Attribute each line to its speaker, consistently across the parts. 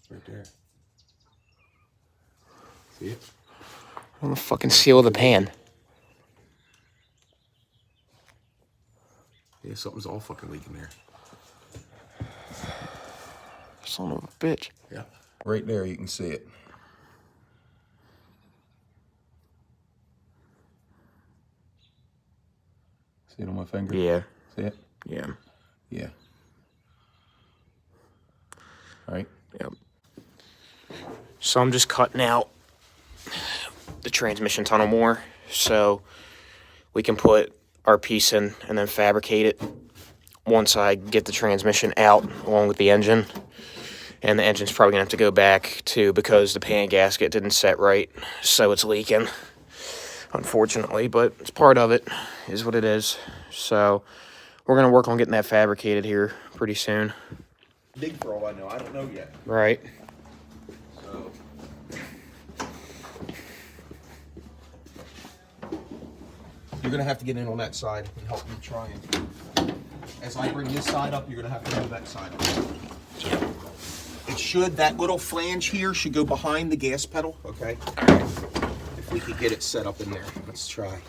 Speaker 1: Right there. See it?
Speaker 2: On the fucking seal of the pan.
Speaker 1: Yeah, something's all fucking leaking there.
Speaker 2: Son of a bitch.
Speaker 1: Yeah. Right there, you can see it. See it on my finger?
Speaker 2: Yeah.
Speaker 1: See it?
Speaker 2: Yeah.
Speaker 1: Yeah. All right.
Speaker 2: Yep. So I'm just cutting out the transmission tunnel more so we can put our piece in and then fabricate it once I get the transmission out along with the engine. And the engine's probably gonna have to go back too because the pan gasket didn't set right, so it's leaking, unfortunately, but it's part of it, is what it is. So we're gonna work on getting that fabricated here pretty soon.
Speaker 1: Dig for all I know. I don't know yet.
Speaker 2: Right.
Speaker 1: So you're gonna have to get in on that side and help me try and. As I bring this side up, you're gonna have to move that side up.
Speaker 2: Yep.
Speaker 1: It should, that little flange here should go behind the gas pedal, okay?
Speaker 2: All right.
Speaker 1: If we could get it set up in there. Let's try.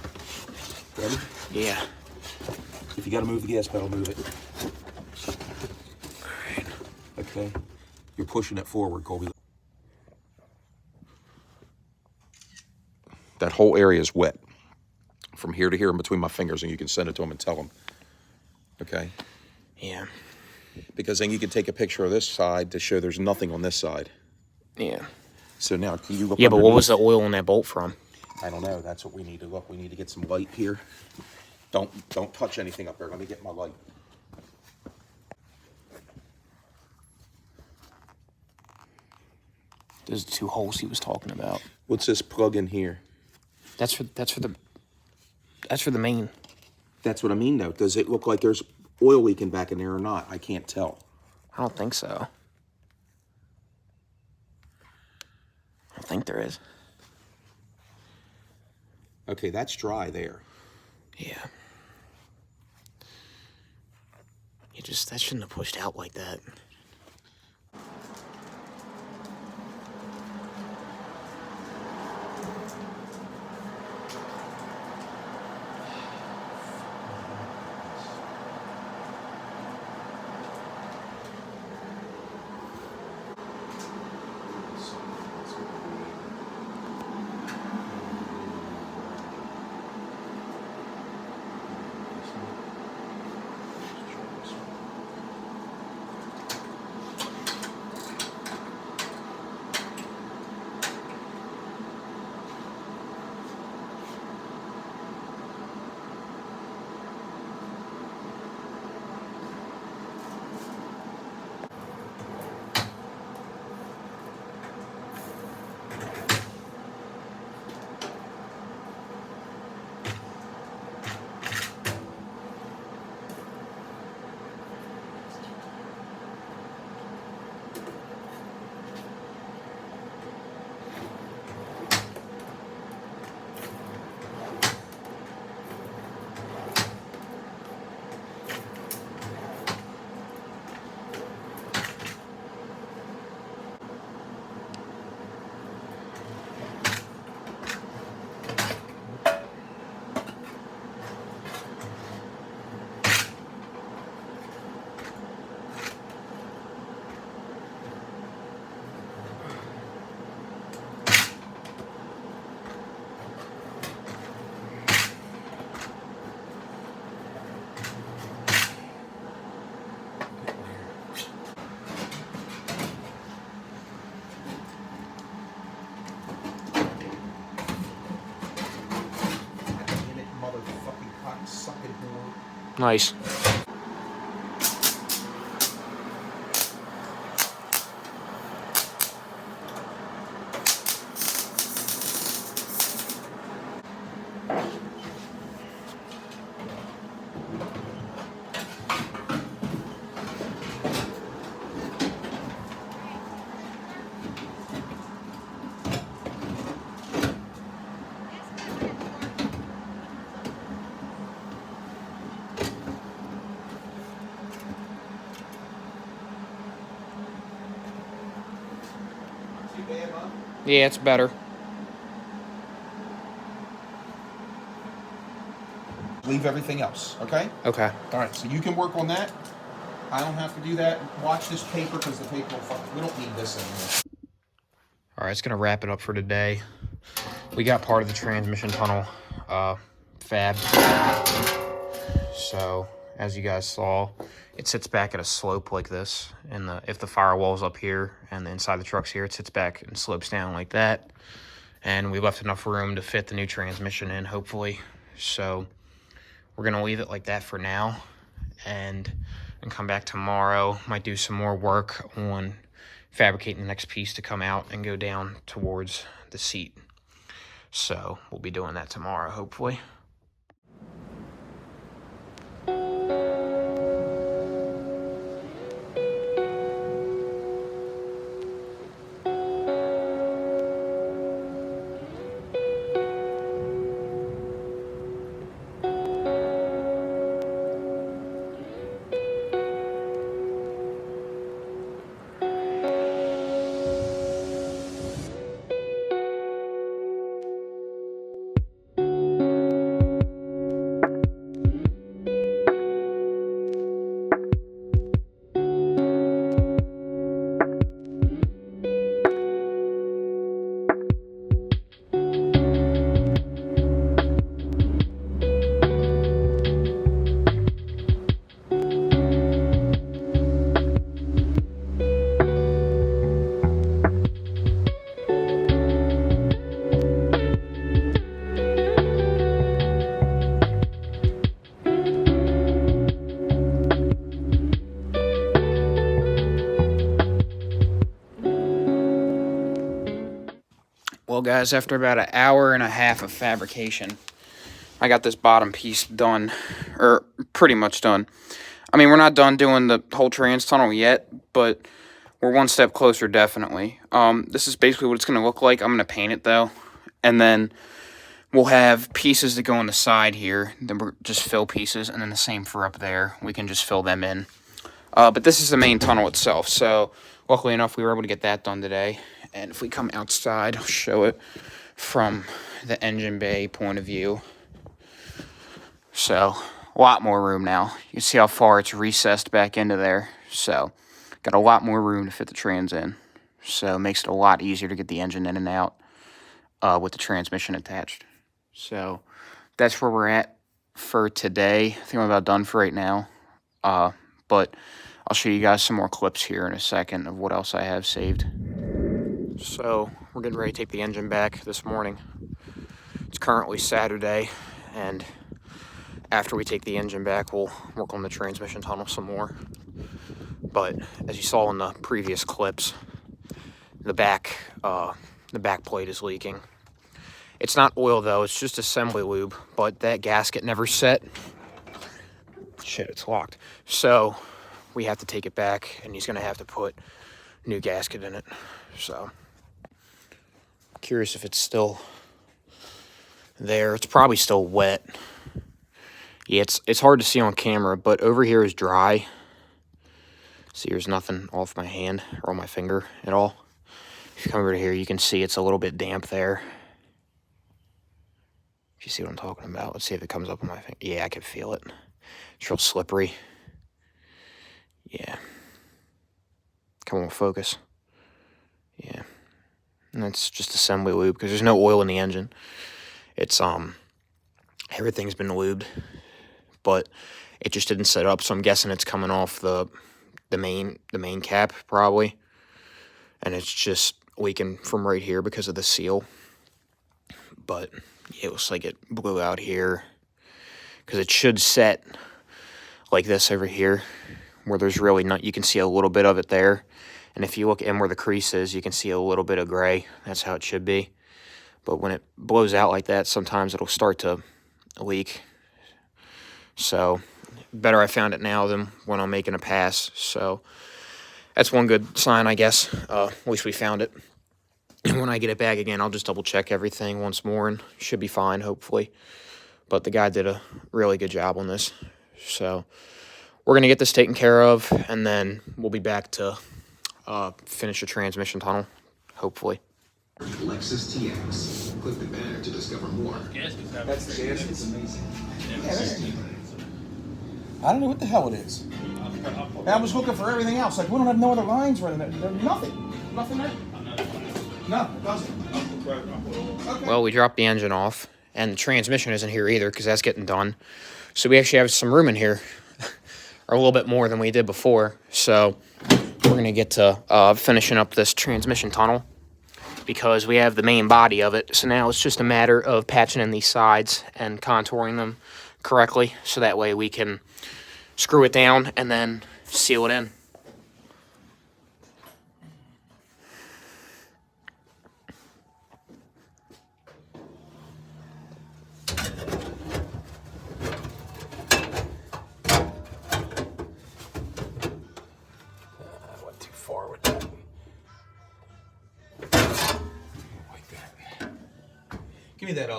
Speaker 1: Ready?
Speaker 2: Yeah.
Speaker 1: If you gotta move the gas pedal, move it.
Speaker 2: All right.
Speaker 1: Okay. You're pushing it forward, Colby. That whole area is wet. From here to here in between my fingers, and you can send it to them and tell them. Okay?
Speaker 2: Yeah.
Speaker 1: Because then you can take a picture of this side to show there's nothing on this side.
Speaker 2: Yeah.
Speaker 1: So now, can you look
Speaker 2: Yeah, but what
Speaker 1: underneath?
Speaker 2: was the oil on that bolt from?
Speaker 1: I don't know. That's what we need to look. We need to get some light here. Don't touch anything up there. Let me get my light.
Speaker 2: Those two holes he was talking about.
Speaker 1: What's this plug in here?
Speaker 2: That's for the main.
Speaker 1: That's what I mean, though. Does it look like there's oil leaking back in there or not? I can't tell.
Speaker 2: I don't think so. I don't think there is.
Speaker 1: Okay, that's dry there.
Speaker 2: Yeah. That shouldn't have pushed out like that. Nice.
Speaker 1: bad, huh?
Speaker 2: Yeah, it's better.
Speaker 1: Leave everything else, okay?
Speaker 2: Okay.
Speaker 1: All right, so you can work on that. I don't have to do that. Watch this paper because the paper will fuck. We don't need this anymore.
Speaker 2: All right, it's going to wrap it up for today. We got part of the transmission tunnel fab. So, as you guys saw, it sits back at a slope like this. And if the firewall's up here and the inside the truck's here, it sits back and slopes down like that. And we left enough room to fit the new transmission in, hopefully. So, we're going to leave it like that for now. And come back tomorrow. Might do some more work on fabricating the next piece to come out and go down towards the seat. So we'll be doing that tomorrow, hopefully. Well, guys, after about an hour and a half of fabrication, I got this bottom piece done, or pretty much done. I mean, we're not done doing the whole trans tunnel yet, but we're one step closer, definitely. This is basically what it's going to look like. I'm going to paint it, though, and then we'll have pieces that go on the side here. Then we're just fill pieces, and then the same for up there. We can just fill them in. But this is the main tunnel itself, so luckily enough, we were able to get that done today. And if we come outside, I'll show it from the engine bay point of view. So, a lot more room now. You can see how far it's recessed back into there. So, got a lot more room to fit the trans in. So, it makes it a lot easier to get the engine in and out with the transmission attached. So, that's where we're at for today. I think I'm about done for right now. But I'll show you guys some more clips here in a second of what else I have saved. So, we're getting ready to take the engine back this morning. It's currently Saturday, and after we take the engine back, we'll work on the transmission tunnel some more. But as you saw in the previous clips, the back plate is leaking. It's not oil though, it's just assembly lube, but that gasket never set. Shit, it's locked. So we have to take it back, and he's gonna have to put new gasket in it. So curious if it's still there. It's probably still wet. Yeah, it's hard to see on camera, but over here is dry. See, there's nothing off my hand or on my finger at all. If you come over to here, you can see it's a little bit damp there. If you see what I'm talking about, let's see if it comes up on my finger. Yeah, I can feel it. It's real slippery. Yeah. Come on, focus. Yeah. And that's just assembly lube because there's no oil in the engine. It's everything's been lubed, but it just didn't set up, so I'm guessing it's coming off the main cap probably, and it's just leaking from right here because of the seal. But yeah, it looks like it blew out here because it should set like this over here, where there's really not. You can see a little bit of it there. And if you look in where the crease is, you can see a little bit of gray. That's how it should be. But when it blows out like that, sometimes it'll start to leak. So, better I found it now than when I'm making a pass. So, that's one good sign, I guess. At least we found it. And when I get it back again, I'll just double check everything once more and should be fine, hopefully. But the guy did a really good job on this. So, we're going to get this taken care of, and then we'll be back to finish the transmission tunnel, hopefully.
Speaker 3: Lexus TX. Click the banner to discover more.
Speaker 1: That's the gasket. Amazing. I don't know what the hell it is. And I was looking for everything else. Like, we don't have no other lines running there. There's nothing. Nothing there. No, it doesn't. Okay.
Speaker 2: Well, we dropped the engine off, and the transmission isn't here either because that's getting done. So we actually have some room in here, or a little bit more than we did before. So we're going to get to finishing up this transmission tunnel because we have the main body of it. So now it's just a matter of patching in these sides and contouring them correctly so that way we can screw it down and then seal it in.
Speaker 1: Went too far with that. Like that. Give me that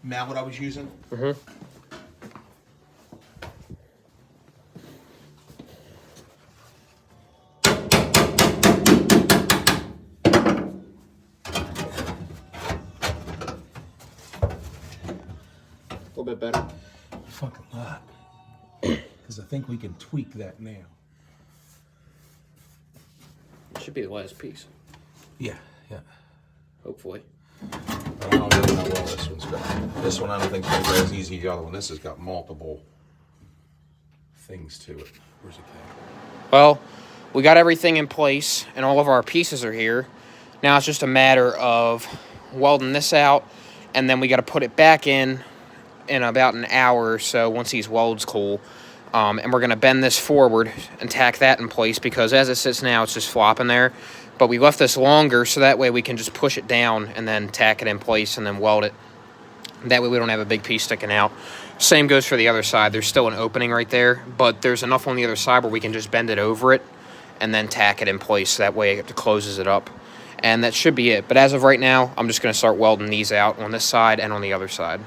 Speaker 1: mallet I was using.
Speaker 2: Mm-hmm. A little bit better.
Speaker 1: Fucking lot. Because I think we can tweak that now.
Speaker 2: Should be the last piece,
Speaker 1: Yeah, yeah.
Speaker 2: hopefully.
Speaker 1: I don't know how well this one's going. This one I don't think is going to be as easy as the other one. This has got multiple things to it. Where's it going?
Speaker 2: Well, we got everything in place and all of our pieces are here. Now it's just a matter of welding this out, and then we got to put it back in about an hour or so once these welds cool. And we're going to bend this forward and tack that in place because as it sits now, it's just flopping there. But we left this longer so that way we can just push it down and then tack it in place and then weld it. That way we don't have a big piece sticking out. Same goes for the other side. There's still an opening right there, but there's enough on the other side where we can just bend it over it and then tack it in place so that way it closes it up. And that should be it. But as of right now, I'm just going to start welding these out on this side and on the other side.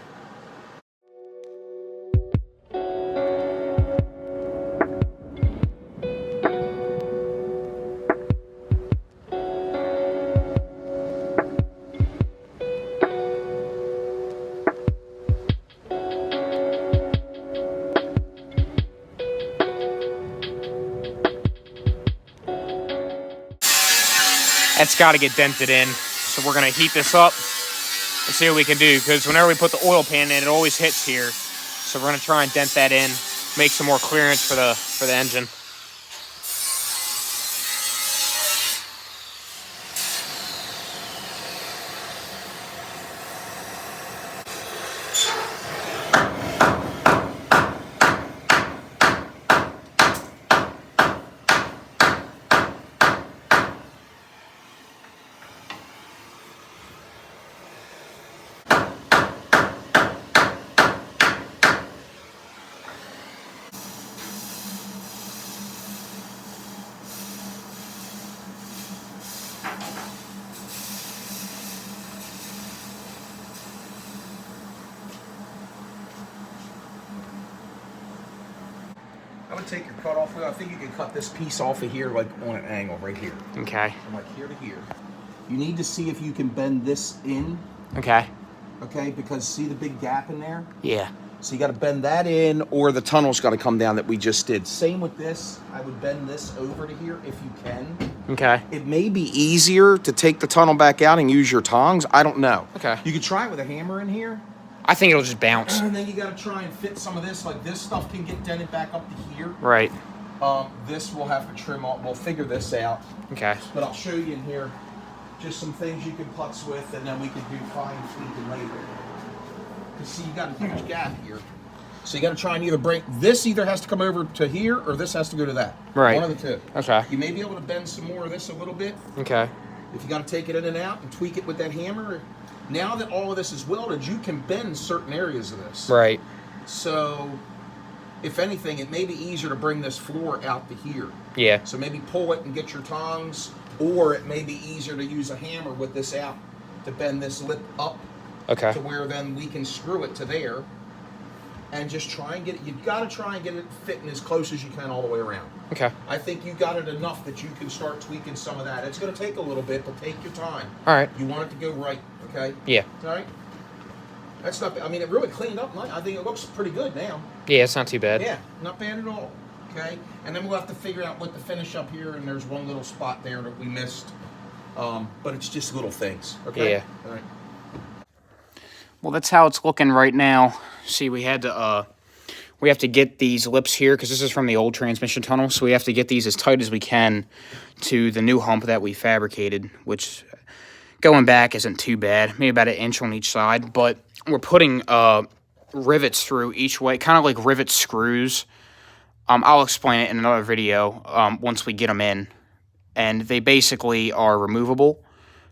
Speaker 2: That's got to get dented in. So we're going to heat this up and see what we can do. Because whenever we put the oil pan in, it always hits here. So we're going to try and dent that in, make some more clearance for the engine.
Speaker 1: I would take your cut off wheel. I think you can cut this piece off of here, like on an angle right here.
Speaker 2: Okay.
Speaker 1: From like here to here. You need to see if you can bend this in.
Speaker 2: Okay.
Speaker 1: Okay, because see the big gap in there?
Speaker 2: Yeah.
Speaker 1: So you got to bend that in, or the tunnel's got to come down that we just did. Same with this. I would bend this over to here if you can.
Speaker 2: Okay.
Speaker 1: It may be easier to take the tunnel back out and use your tongs. I don't know.
Speaker 2: Okay.
Speaker 1: You could try it with a hammer in here.
Speaker 2: I think it'll just bounce.
Speaker 1: And then you got to try and fit some of this. Like this stuff can get dented back up to here.
Speaker 2: Right.
Speaker 1: This we'll have to trim off. We'll figure this out.
Speaker 2: Okay.
Speaker 1: But I'll show you in here just some things you can putz with, and then we can do fine tweaking later. Because see, you got a huge gap here. So you got to try and either break this. Either has to come over to here, or this has to go to that.
Speaker 2: Right.
Speaker 1: One of the two.
Speaker 2: Okay.
Speaker 1: You may be able to bend some more of this a little bit.
Speaker 2: Okay.
Speaker 1: If you got to take it in and out and tweak it with that hammer. Now that all of this is welded, you can bend certain areas of this.
Speaker 2: Right.
Speaker 1: So, if anything, it may be easier to bring this floor out to here.
Speaker 2: Yeah.
Speaker 1: So maybe pull it and get your tongs, or it may be easier to use a hammer with this out to bend this lip up.
Speaker 2: Okay.
Speaker 1: To where then we can screw it to there. and just try and get it. You've got to try and get it fitting as close as you can all the way around.
Speaker 2: Okay.
Speaker 1: I think you got it enough that you can start tweaking some of that. It's going to take a little bit, but take your time.
Speaker 2: All right.
Speaker 1: You want it to go right, okay?
Speaker 2: Yeah.
Speaker 1: All right. That's not. I mean, it really cleaned up. I think it looks pretty good now.
Speaker 2: Yeah, it's not too bad.
Speaker 1: Yeah, not bad at all. Okay, and then we'll have to figure out what to finish up here. And there's one little spot there that we missed, but it's just little things. Okay.
Speaker 2: Yeah.
Speaker 1: All right.
Speaker 2: Well, that's how it's looking right now. See, we have to get these lips here because this is from the old transmission tunnel, so we have to get these as tight as we can to the new hump that we fabricated, which going back isn't too bad, maybe about 1 inch on each side, but we're putting rivets through each way, kind of like rivet screws. I'll explain it in another video once we get them in, and they basically are removable,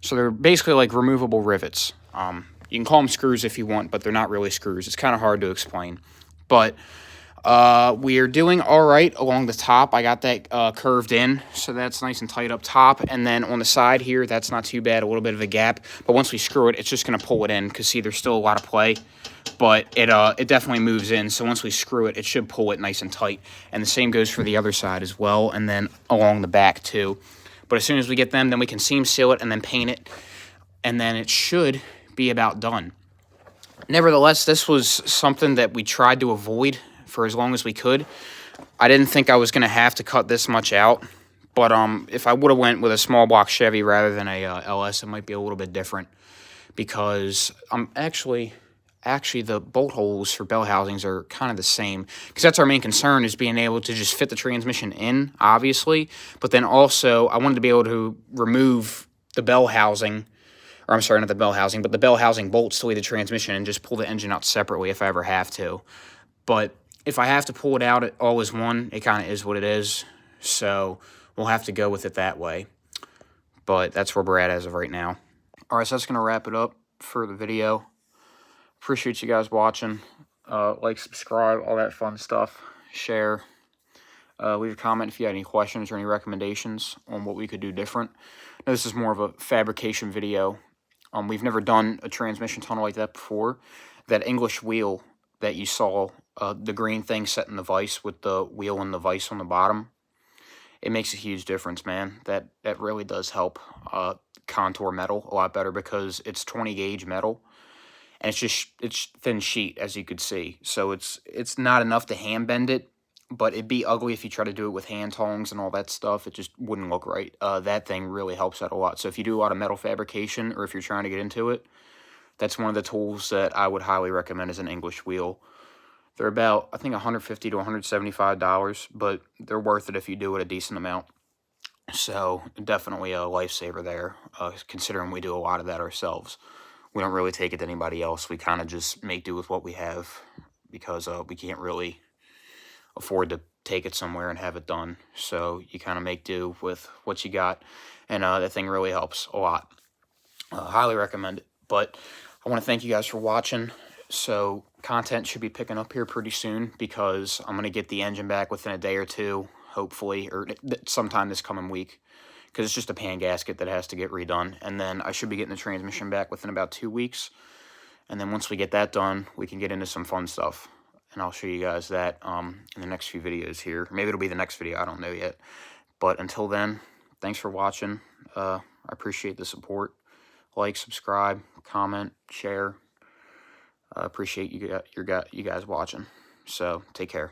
Speaker 2: so they're basically like removable rivets. You can call them screws if you want, but they're not really screws. It's kind of hard to explain. But we are doing all right along the top. I got that curved in, so that's nice and tight up top. And then on the side here, that's not too bad, a little bit of a gap. But once we screw it, it's just going to pull it in because, see, there's still a lot of play. But it definitely moves in, so once we screw it, it should pull it nice and tight. And the same goes for the other side as well, and then along the back too. But as soon as we get them, then we can seam seal it and then paint it. And then it should be about done. Nevertheless, this was something that we tried to avoid for as long as we could. I didn't think I was going to have to cut this much out, but if I would have went with a small block Chevy rather than a LS, it might be a little bit different because actually the bolt holes for bell housings are kind of the same because that's our main concern, is being able to just fit the transmission in, obviously, but then also I wanted to be able to remove the bell housing. Or I'm sorry, not the bell housing, but the bell housing bolts to lead the transmission and just pull the engine out separately if I ever have to. But if I have to pull it out all as one, it kind of is what it is. So we'll have to go with it that way. But that's where we're at as of right now. All right, so that's going to wrap it up for the video. Appreciate you guys watching. Like, subscribe, all that fun stuff. Share. Leave a comment if you had any questions or any recommendations on what we could do different. Now, this is more of a fabrication video. We've never done a transmission tunnel like that before. That English wheel that you saw, the green thing set in the vise with the wheel and the vise on the bottom, it makes a huge difference, man. That really does help contour metal a lot better because it's 20 gauge metal. And it's thin sheet, as you could see. So it's not enough to hand bend it. But it'd be ugly if you try to do it with hand tongs and all that stuff. It just wouldn't look right. That thing really helps out a lot. So if you do a lot of metal fabrication or if you're trying to get into it, that's one of the tools that I would highly recommend as an English wheel. They're about, I think, $150 to $175, but they're worth it if you do it a decent amount. So definitely a lifesaver there, considering we do a lot of that ourselves. We don't really take it to anybody else. We kind of just make do with what we have because we can't really afford to take it somewhere and have it done. So you kind of make do with what you got, and that thing really helps a lot. Highly recommend it. But I want to thank you guys for watching. So content should be picking up here pretty soon because I'm going to get the engine back within a day or two, hopefully, or sometime this coming week, because it's just a pan gasket that has to get redone. And then I should be getting the transmission back within about 2 weeks. And then once we get that done, we can get into some fun stuff. And I'll show you guys that in the next few videos here. Maybe it'll be the next video. I don't know yet. But until then, thanks for watching. I appreciate the support. Like, subscribe, comment, share. I appreciate you guys watching. So take care.